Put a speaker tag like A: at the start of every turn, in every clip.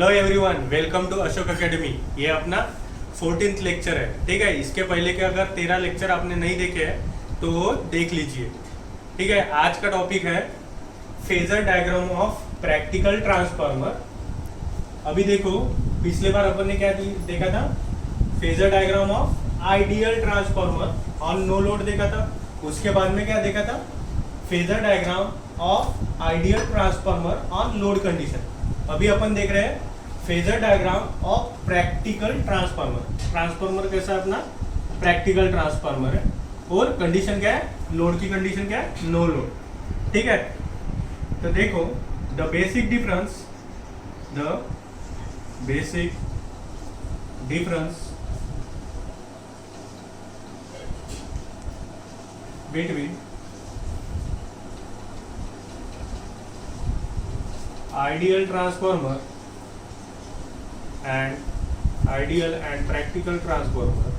A: Hello everyone, welcome to Ashok academy. ये अपना 14th lecture है। ठीक है, इसके पहले के अगर 13 लेक्चर आपने नहीं देखे हैं तो वो देख लीजिए। ठीक है, आज का टॉपिक है phasor diagram of practical transformer. अभी देखो, पिछले बार अपन ने क्या देखा था, phasor diagram of ideal transformer on no load देखा था। उसके बाद में क्या देखा था, phasor diagram of ideal transformer on load condition. अभी अपन देख रहे हैं phasor diagram of practical transformer. Transformer कैसा है अपना, प्रैक्टिकल ट्रांसफार्मर है, और कंडीशन क्या है, लोड की कंडीशन क्या है, नो लोड। ठीक है, तो देखो the basic difference between ideal transformer and ideal and practical transformer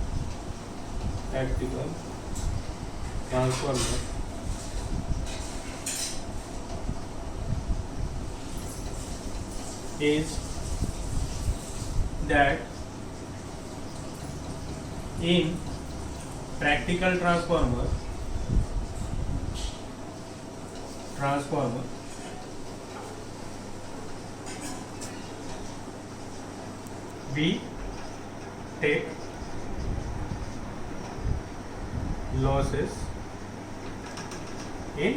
A: is that in practical transformer we take losses in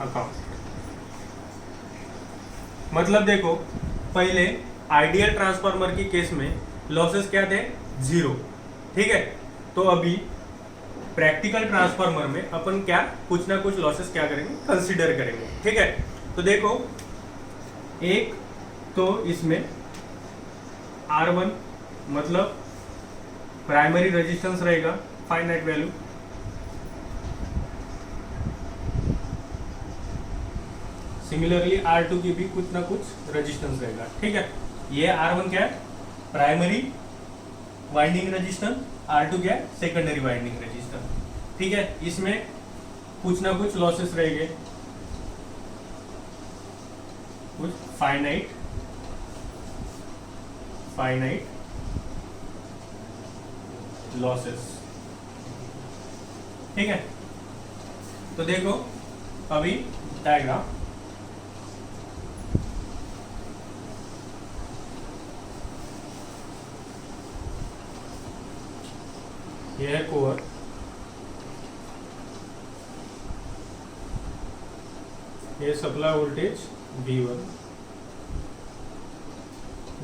A: account। मतलब देखो, पहले आइडियल ट्रांसफार्मर की केस में लॉसेस क्या थे, 0। ठीक है, तो अभी प्रैक्टिकल ट्रांसफार्मर में अपन क्या कुछ ना कुछ लॉसेस क्या करेंगे, कंसीडर करेंगे। ठीक है, तो देखो, एक तो इसमें R1 मतलब प्राइमरी रेजिस्टेंस रहेगा, फाइनाइट वैल्यू। सिमिलरली R2 की भी कुछ ना कुछ रेजिस्टेंस रहेगा। ठीक है, ये R1 क्या है, प्राइमरी वाइंडिंग रेजिस्टेंस, R2 क्या है, सेकेंडरी वाइंडिंग रेजिस्टेंस। ठीक है, इसमें कुछ ना कुछ लॉसेस रहेंगे, कुछ फाइनाइट लॉसेस। ठीक है, तो देखो अभी डायग्राम, यह है कोर, ये सप्लाई वोल्टेज V1,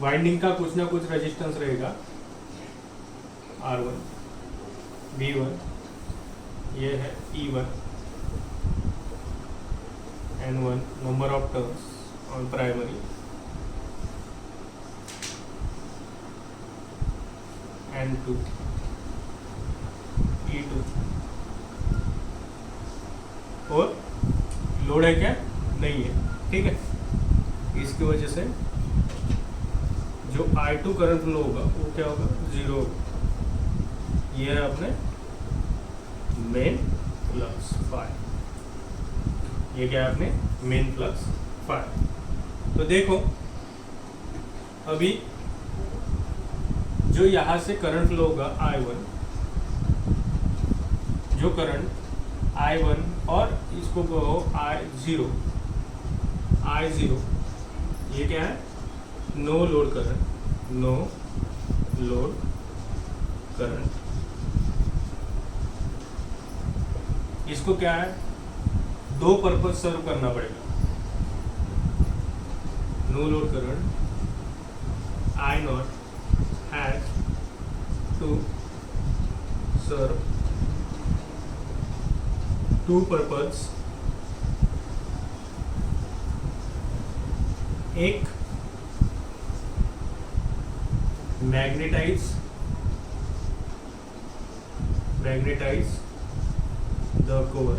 A: वाइंडिंग का कुछ ना कुछ रेजिस्टेंस रहेगा R1, V1, ये है E1, N1 number of turns on primary, N2 E2, और लोड है क्या, नहीं है। ठीक है, इसकी वजह से जो I2 करंट फ्लो होगा वो क्या होगा, 0 होगा। ये है अपने मेन फ्लक्स फाई, ये क्या है अपने मेन फ्लक्स फाई। तो देखो अभी जो यहाँ से करंट फ्लो होगा I1, जो करंट I1 और इसको कहो I0, ये क्या है, नो लोड करंट। इसको क्या है, दो पर्पस सर्व करना पड़ेगा। No load current I0 has to serve two purpose. एक, magnetize the core,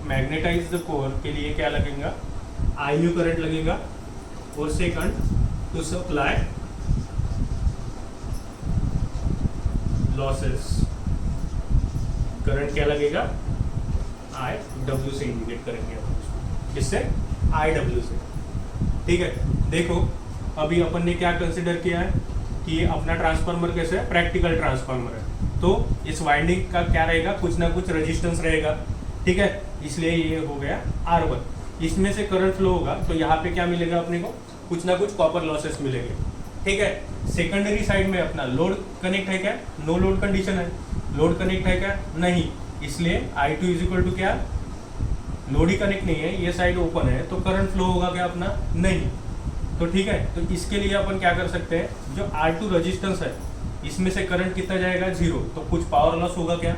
A: magnetize the core के लिए क्या लगेगा, IU करंट लगेगा। और second, to supply losses current क्या लगेगा, आई डब्ल्यू से इंडिकेट करेंगे अपन उसको, किससे, आई डब्ल्यू से। ठीक है, देखो अभी अपन ने क्या कंसिडर किया है कि अपना ट्रांसफार्मर कैसे है, प्रैक्टिकल ट्रांसफार्मर है, तो इस वाइंडिंग का क्या रहेगा, कुछ ना कुछ रेजिस्टेंस रहेगा। ठीक है, इसलिए ये हो गया R1। इसमें से करंट फ्लो होगा तो यहाँ पे क्या मिलेगा अपने को, कुछ ना कुछ कॉपर लॉसेस मिलेंगे। ठीक है, सेकेंडरी साइड में अपना लोड कनेक्ट है क्या, नो लोड कंडीशन है, लोड कनेक्ट है क्या, नहीं, इसलिए I2 इज इक्वल टू क्या, लोड ही कनेक्ट नहीं है, ये साइड ओपन है, तो करंट फ्लो होगा क्या अपना, नहीं। तो ठीक है, तो इसके लिए अपन क्या कर सकते हैं, जो R2 रेजिस्टेंस है इसमें से करंट कितना जाएगा, 0, तो कुछ पावर लॉस होगा क्या,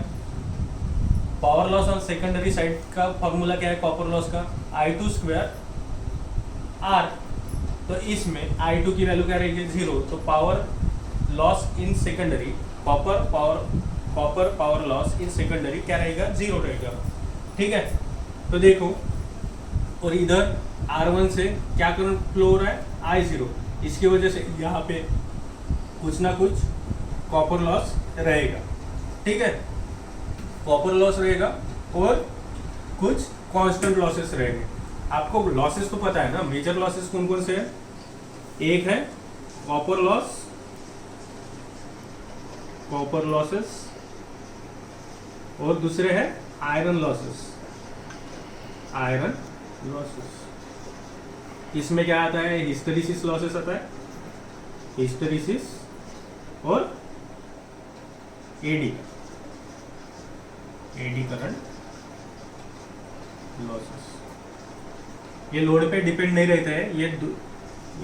A: power loss on secondary side का फॉर्मूला क्या है कॉपर लॉस का, I2 स्क्वायर R, तो इसमें I2 की वैल्यू क्या रहेगी, 0, तो power loss in secondary, copper power loss in secondary क्या रहेगा, 0 रहेगा। ठीक है, तो देखो, और इधर R1 से क्या करंट फ्लो हो रहा है, I0, इसकी वजह से यहाँ पे कुछ ना कुछ कॉपर लॉस रहेगा। ठीक है, कॉपर लॉस रहेगा और कुछ कांस्टेंट लॉसेस रहेंगे। आपको लॉसेस तो पता है ना, मेजर लॉसेस कौन कौन से हैं, एक है कॉपर लॉसेस और दूसरे है आयरन लॉसेस। इसमें क्या आता है, हिस्टेरिसिस लॉसेस आता है, हिस्टेरिसिस और एडी करंट लॉसेस। ये लोड पे डिपेंड नहीं रहते हैं, ये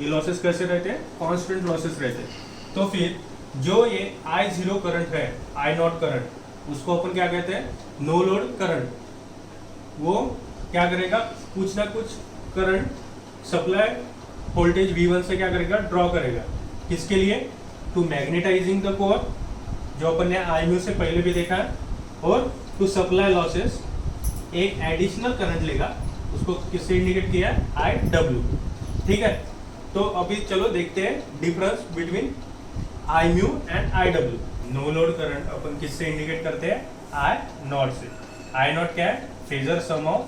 A: लॉसेस कैसे रहते हैं, कांस्टेंट लॉसेस रहते हैं। तो फिर जो ये I0 करंट है, I0 करंट, उसको अपन क्या कहते हैं, नो लोड करंट। वो क्या करेगा, कुछ ना कुछ करंट सप्लाई वोल्टेज V1 से क्या करेगा, ड्रॉ करेगा, किसके लिए, टू मैग्नेटाइजिंग द कोर, जो अपन ने IMU से पहले भी देखा है, और टू सप्लाई लॉसेस एक एडिशनल करंट लेगा, उसको किससे इंडिकेट किया है, IW। ठीक है, तो अभी चलो देखते हैं difference between IMU and IW। No load current अपन किससे इंडिकेट करते हैं, I0 से। I0 क्या है, फेजर सम ऑफ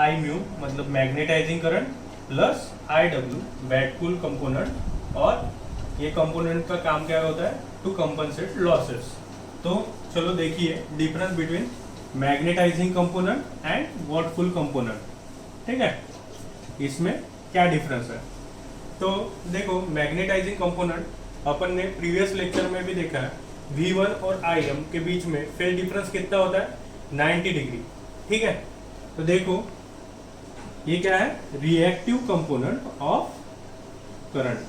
A: IMU मतलब magnetizing current plus IW wattful component, और ये कंपोनेंट का काम क्या होता है, टू कंपनसेट लॉसेस। तो चलो देखिए difference between magnetizing component and wattful component. ठीक है, इसमें क्या डिफरेंस है, तो देखो मैग्नेटाइजिंग कंपोनेंट अपन ने प्रीवियस लेक्चर में भी देखा है, V1 और IM के बीच में फेज डिफरेंस कितना होता है, 90 डिग्री। ठीक है, तो देखो ये क्या है, reactive component of current.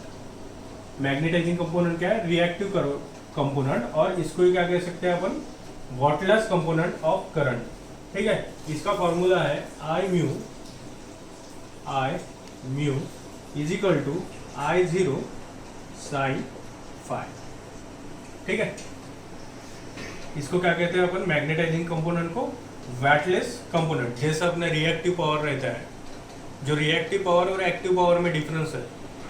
A: Magnetising component क्या है, रिएक्टिव कंपोनेंट, और इसको ही क्या कह सकते हैं अपन, वॉटलेस कंपोनेंट ऑफ करंट। ठीक है, इसका फॉर्मूला है I mu is equal to I0 sine phi. ठीक है, इसको क्या कहते हैं अपन, मैग्नेटाइजिंग कंपोनेंट को वैटलेस कंपोनेंट। जैसे अपने रिएक्टिव पावर रहता है, जो रिएक्टिव पावर और एक्टिव पावर में डिफरेंस है,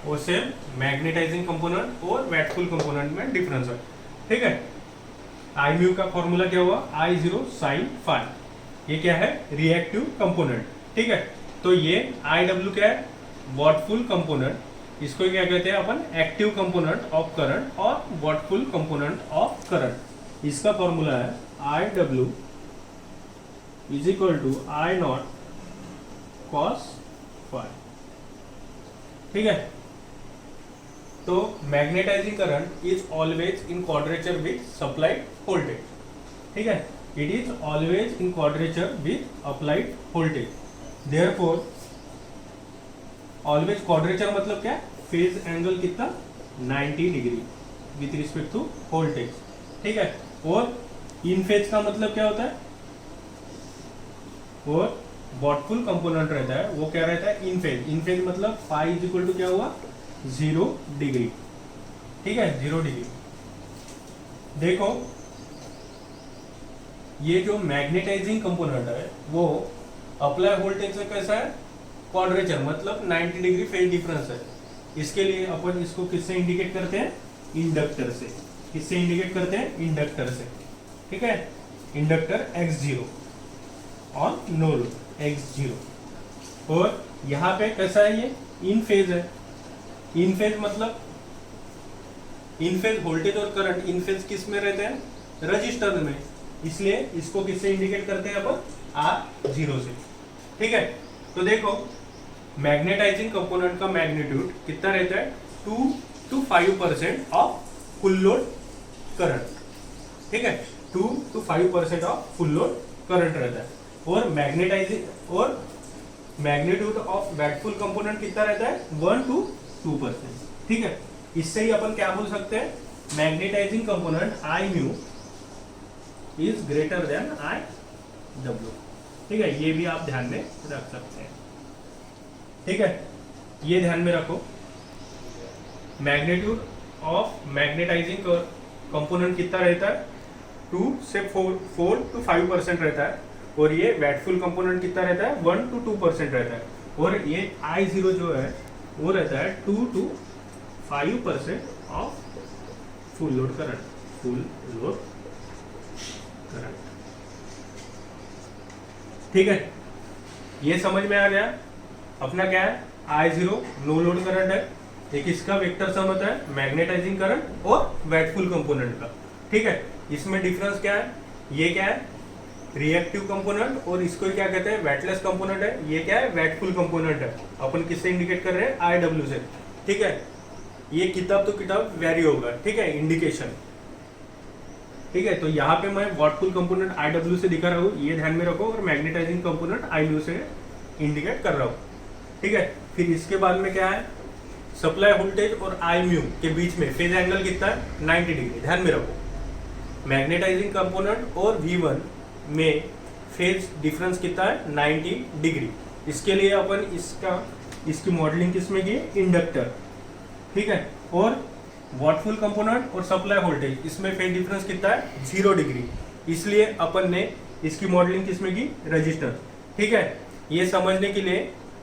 A: वो सेम मैग्नेटाइजिंग कंपोनेंट और वैटफुल कंपोनेंट में डिफरेंस है। ठीक है, I म्यू का फॉर्मूला क्या हुआ, I0 साइन फाई। ये क्या है, रिएक्टिव कंपोनेंट। ठीक है, तो ये IW क्या है, वॉटफुल कंपोनेंट। इसको क्या कहते हैं अपन, एक्टिव कंपोनेंट ऑफ करंट और वॉटफुल कंपोनेंट ऑफ करंट। इसका फॉर्मूला है IW is equal to I0 cos phi. ठीक है, तो magnetising current is always in quadrature with supplied voltage. ठीक है, it is always in quadrature with applied voltage. Therefore always quadrature मतलब क्या, phase angle कितना, 90 degree with respect to voltage. ठीक है, और इन फेज का मतलब क्या होता है, और वॉटफुल कंपोनेंट रहता है, वो क्या रहता है, इन फेज। इन फेज मतलब फाई इज इक्वल टू क्या हुआ, 0 डिग्री। ठीक है, 0 डिग्री। देखो ये जो मैग्नेटाइजिंग कंपोनेंट है वो अप्लाई वोल्टेज से कैसा है, क्वाड्रेचर मतलब 90 डिग्री फेज डिफरेंस है। इसके लिए अपन इसको किससे इंडिकेट करते हैं, इंडक्टर से। किससे इंडिकेट करते हैं, इंडक्टर से। ठीक है, inductor X0 on no load X0। और यहाँ पे कैसा है, ये इन फेज है। इन फेज मतलब इन फेज वोल्टेज और करंट इन फेज किस में रहते हैं, रजिस्टर में, इसलिए इसको किससे इंडिकेट करते हैं अपन, R0 से। ठीक है, तो देखो मैग्नेटाइजिंग कंपोनेंट का मैग्नीट्यूड कितना रहता है, 2 to 5% of full load current. ठीक है, 2 to 5% of full load current रहता है। और मैग्नीट्यूड ऑफ वैटफुल कंपोनेंट कितना रहता है, 1 to 2%। ठीक है, इससे ही अपन क्या बोल सकते हैं, magnetising component I mu is greater than I W. ठीक है, ये भी आप ध्यान में रख सकते हैं। ठीक है, ये ध्यान में रखो, मैग्नीट्यूड ऑफ मैग्नेटाइजिंग कंपोनेंट कितना रहता है, 2 से 4 to 5% रहता है। और ये वैटफुल कंपोनेंट कितना रहता है, 1 to 2% रहता है। और ये I0 जो है वो रहता है 2 to 5% of full load current. ठीक है, ये समझ में आ गया। अपना क्या है, I0 नो लोड करंट है, एक इसका वेक्टर सम होता है मैग्नेटाइजिंग करंट और वैटफुल कंपोनेंट का। ठीक है, इसमें डिफरेंस क्या है, ये क्या है रिएक्टिव कंपोनेंट और इसको क्या कहते हैं, वेटलेस कंपोनेंट है। ये क्या है, वेटफुल कंपोनेंट है। अपन किससे इंडिकेट कर रहे हैं, IW से। ठीक है, ये किताब तो किताब वेरी होगा। ठीक है, इंडिकेशन। ठीक है, तो यहाँ पे मैं वॉटफुल कंपोनेंट IW से दिखा रहा हूँ, ये ध्यान में रखो। और मैग्नेटाइजिंग कंपोनेंट IMU से इंडिकेट कर रहा हूँ। ठीक है, फिर इसके बाद में क्या है, सप्लाई वोल्टेज और IMU के बीच में फेज एंगल कितना है, 90 डिग्री। ध्यान में रखो, मैग्नेटाइजिंग कंपोनेंट और V1 में फेज डिफरेंस कितना है, 90 डिग्री। इसके लिए अपन इसकी मॉडलिंग किसमें की, इंडक्टर। ठीक है, और वॉटफुल कंपोनेंट और सप्लाई वोल्टेज इसमें फेज डिफरेंस कितना है, 0 डिग्री। इसलिए अपन ने इसकी मॉडलिंग किसमें की, रजिस्टर। ठीक है, ये समझने के लिए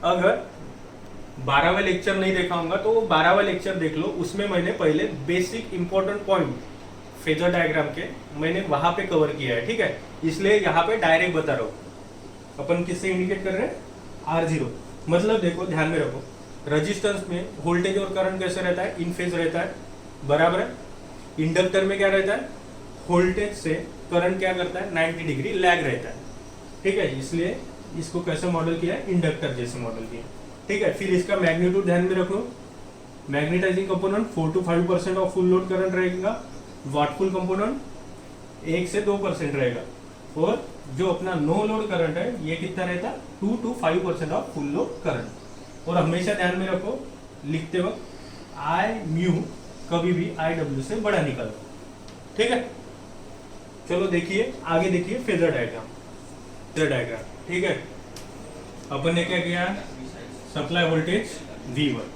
A: अगर 12वां लेक्चर नहीं देखा होगा तो 12वां लेक्चर देख लो, उसमें मैंने पहले basic important point phasor diagram के मैंने वहां पे कवर किया है। ठीक है, इसलिए यहाँ पे डायरेक्ट बता रहा हूँ। अपन किससे इंडिकेट कर रहे हैं, R0। मतलब देखो, ध्यान में रखो, रेजिस्टेंस में वोल्टेज और करंट कैसे रहता है, इन फेज रहता है, बराबर है। इंडक्टर में क्या रहता है, वोल्टेज से करंट क्या करता है, 90 डिग्री लैग रहता है। ठीक है, इसलिए इसको कैसे मॉडल किया है, इंडक्टर जैसे मॉडल किया। ठीक है, फिर इसका मैग्नीट्यूड ध्यान में रखो, magnetising component 4 to 5% of full load current रहेगा, वॉटफुल कंपोनेंट 1 से 2% रहेगा। और जो अपना नो लोड करंट है ये कितना रहता है, 2 to 5% of full load current. और हमेशा ध्यान में रखो, लिखते वक्त IMU कभी भी IW से बड़ा निकलो। ठीक है, चलो देखिए आगे, देखिए फेजर डायग्राम। ठीक है, अपन ने क्या किया, सप्लाई वोल्टेज V1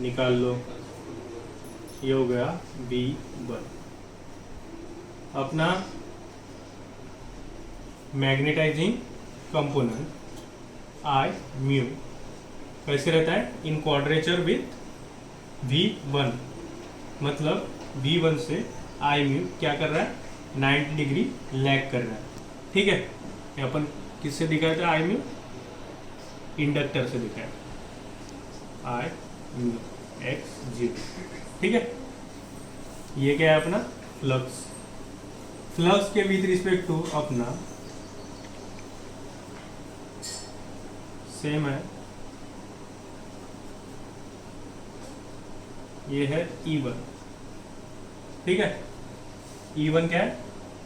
A: निकाल लो, ये हो गया V1। अपना मैग्नेटाइजिंग कंपोनेंट IMU कैसे रहता है, इन क्वाड्रेचर विथ V1। मतलब V1 से IMU क्या कर रहा है, 90 डिग्री लैग कर रहा है। ठीक है, ये अपन किससे दिखाया था, IMU इंडक्टर से दिखाया, IMU X0। ठीक है, ये क्या है अपना फ्लक्स के विथ रिस्पेक्ट टू अपना सेम है, ये है E1। ठीक है, E1 क्या है,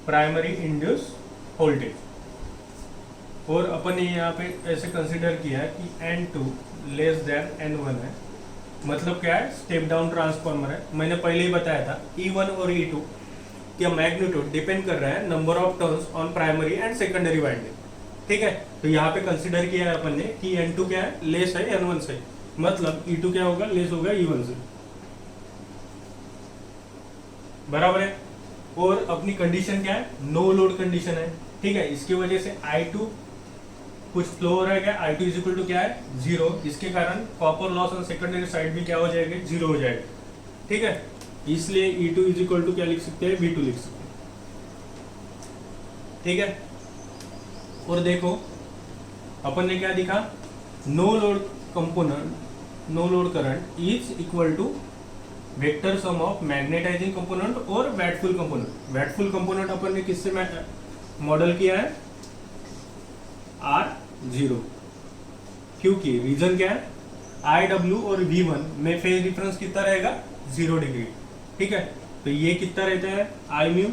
A: प्राइमरी इंड्यूस वोल्टेज। और अपन ने यहाँ पे ऐसे कंसिडर किया है कि N2 लेस देन N1 है। मतलब क्या है, स्टेप डाउन ट्रांसफॉर्मर है। मैंने पहले ही बताया था E1 और E2 का मैग्नीट्यूड डिपेंड कर रहा है number of turns on primary and secondary winding. ठीक है, तो यहाँ पे कंसिडर किया है अपन ने कि N2 क्या है, लेस है N1 से। मतलब E2 क्या होगा, लेस होगा E1 से, बराबर है। और अपनी कंडीशन क्या है, नो लोड कंडीशन है। ठीक है, इसकी वजह से I2 कुछ फ्लो हो रहा है, क्या I2 इज इक्वल टू क्या है, 0। इसके कारण copper loss on secondary side भी क्या हो जाएगा, 0 हो जाएगा। ठीक है, इसलिए E2 इज इक्वल टू क्या लिख सकते हैं, V2 लिख सकते हैं। ठीक है। और देखो अपन ने क्या दिखा, no load component, no load current is equal to vector sum of magnetising component और वैटफुल कंपोनेंट। वैटफुल कंपोनेंट अपन ने किससे मॉडल किया है, R0, क्योंकि रीजन क्या है, IW और V1 में फेज डिफरेंस कितना रहेगा, 0 डिग्री। ठीक है, तो ये कितना रहता है, I म्यू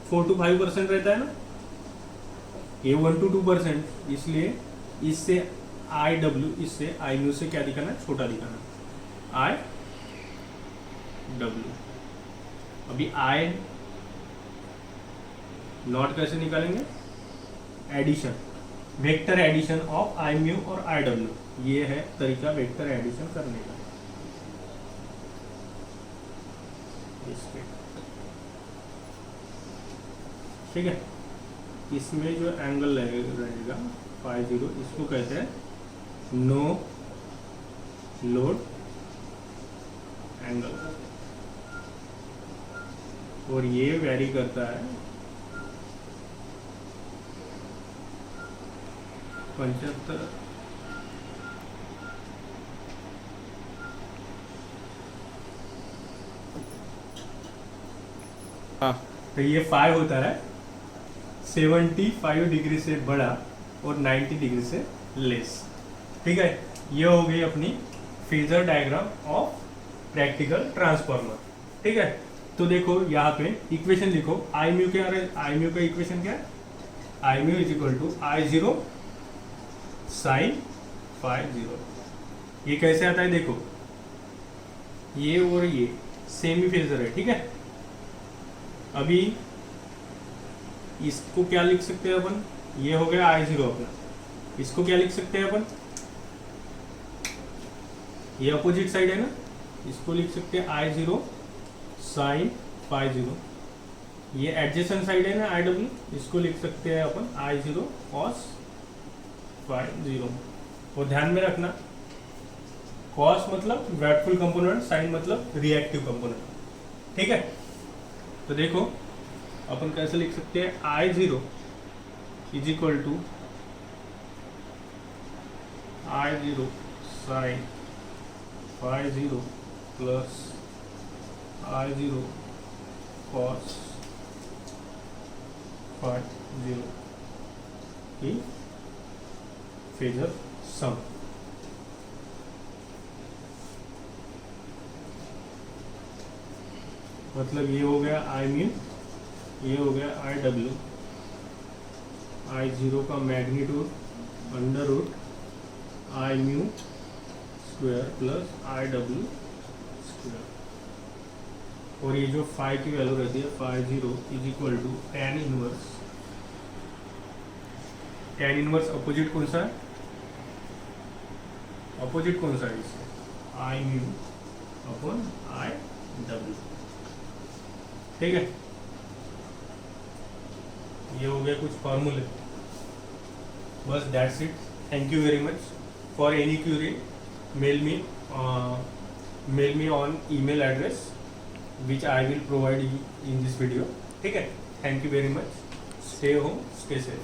A: 4 to 5% रहता है ना, ये 1 to 2%, इसलिए इससे IW, इससे I म्यू से क्या दिखाना है, छोटा दिखाना है, IW। अभी I नॉट कैसे निकालेंगे, addition, vector addition of I mu और IW, ये है तरीका वेक्टर एडिशन करने का। ठीक है, इसमें जो एंगल रहेगा फाई 0, इसको कहते हैं नो लोड एंगल, और ये वेरी करता है 75। हाँ, तो ये 5 होता है 75 डिग्री से बड़ा और 90 डिग्री से लेस। ठीक है, ये हो गई अपनी phasor diagram of practical transformer. ठीक है, तो देखो यहाँ पे इक्वेशन लिखो, आई म्यू क्या है, आई म्यू का इक्वेशन क्या है, I mu is equal to I0 sine phi 0। ये कैसे आता है, देखो ये और ये सेमी फेजर है। ठीक है, अभी इसको क्या लिख सकते हैं अपन, ये हो गया I0 अपना, इसको क्या लिख सकते हैं अपन, ये अपोजिट साइड है ना, इसको लिख सकते हैं I0 साइन फाई 0। ये एडजेसेंट साइड है ना IW, इसको लिख सकते हैं अपन I0 कॉस फाई 0। और ध्यान में रखना, कॉस मतलब वैटफुल कंपोनेंट, साइन मतलब रिएक्टिव कंपोनेंट। ठीक है, तो देखो अपन कैसे लिख सकते हैं, I0 is equal to I0 sine phi 0 plus I0 cos phi 0 की फेजर सम। मतलब ये हो गया I म्यू, ये हो गया IW, I0 का magnitude under root I mu square plus IW square, और ये जो फाई की वैल्यू रहती है phi 0 is equal to tan inverse, tan inverse opposite कौन सा है, अपोजिट कौन सा है इससे, I म्यू अपॉन IW। ठीक है, ये हो गया कुछ फॉर्मूले, बस that's it. Thank you very much. For any query mail me on email address which I will provide you in this video। ठीक है, thank you very much, stay home, stay safe.